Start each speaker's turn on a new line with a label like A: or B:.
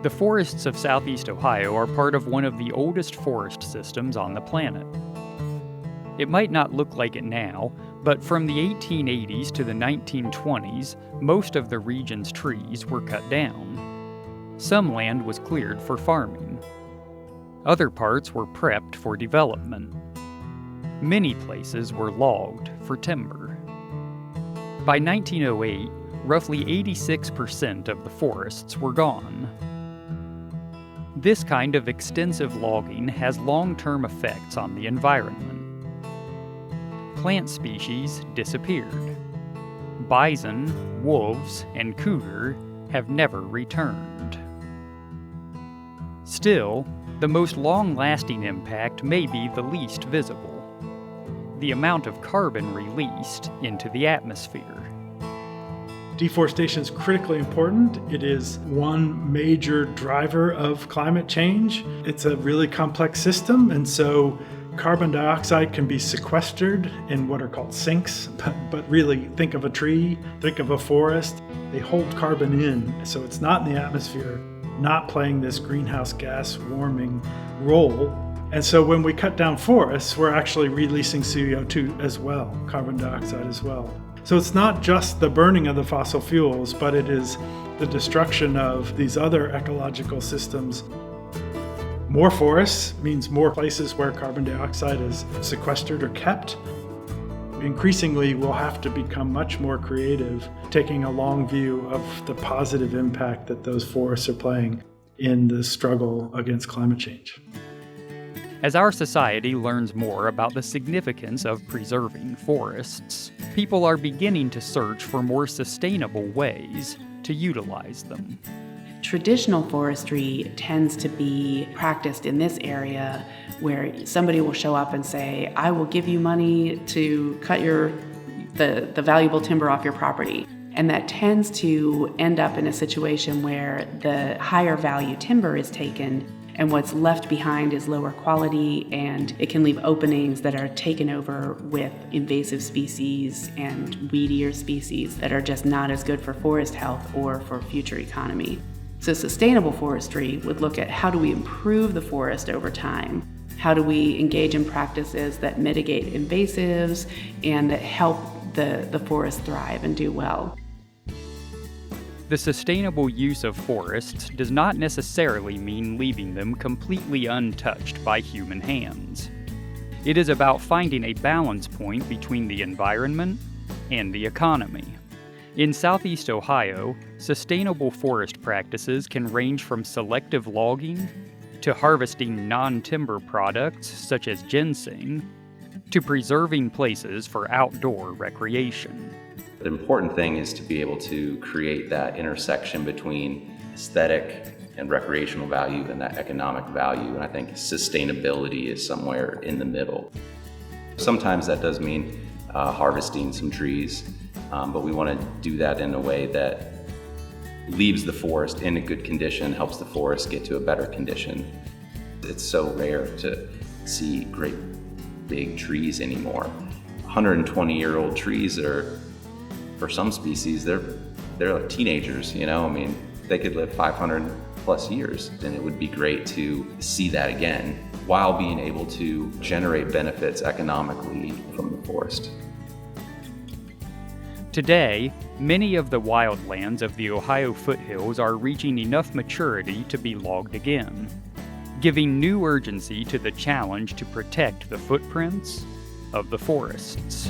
A: The forests of southeast Ohio are part of one of the oldest forest systems on the planet. It might not look like it now, but from the 1880s to the 1920s, most of the region's trees were cut down. Some land was cleared for farming. Other parts were prepped for development. Many places were logged for timber. By 1908, roughly 86% of the forests were gone. This kind of extensive logging has long-term effects on the environment. Plant species disappeared. Bison, wolves, and cougar have never returned. Still, the most long-lasting impact may be the least visible: the amount of carbon released into the atmosphere.
B: Deforestation is critically important. It is one major driver of climate change. It's a really complex system, and so carbon dioxide can be sequestered in what are called sinks, but really think of a tree, think of a forest. They hold carbon in, so it's not in the atmosphere, not playing this greenhouse gas warming role. And so when we cut down forests, we're actually releasing CO2 as well, carbon dioxide as well. So it's not just the burning of the fossil fuels, but it is the destruction of these other ecological systems. More forests means more places where carbon dioxide is sequestered or kept. Increasingly, we'll have to become much more creative, taking a long view of the positive impact that those forests are playing in the struggle against climate change.
A: As our society learns more about the significance of preserving forests, people are beginning to search for more sustainable ways to utilize them.
C: Traditional forestry tends to be practiced in this area where somebody will show up and say, I will give you money to cut the valuable timber off your property. And that tends to end up in a situation where the higher value timber is taken and what's left behind is lower quality, and it can leave openings that are taken over with invasive species and weedier species that are just not as good for forest health or for future economy. So sustainable forestry would look at how do we improve the forest over time? How do we engage in practices that mitigate invasives and that help the forest thrive and do well?
A: The sustainable use of forests does not necessarily mean leaving them completely untouched by human hands. It is about finding a balance point between the environment and the economy. In southeast Ohio, sustainable forest practices can range from selective logging to harvesting non-timber products such as ginseng to preserving places for outdoor recreation.
D: The important thing is to be able to create that intersection between aesthetic and recreational value and that economic value, and I think sustainability is somewhere in the middle. Sometimes that does mean harvesting some trees, but we want to do that in a way that leaves the forest in a good condition, helps the forest get to a better condition. It's so rare to see great big trees anymore. 120-year-old trees are, for some species, they're like teenagers, you know? I mean, they could live 500 plus years, and it would be great to see that again while being able to generate benefits economically from the forest.
A: Today, many of the wildlands of the Ohio foothills are reaching enough maturity to be logged again, giving new urgency to the challenge to protect the footprints of the forests.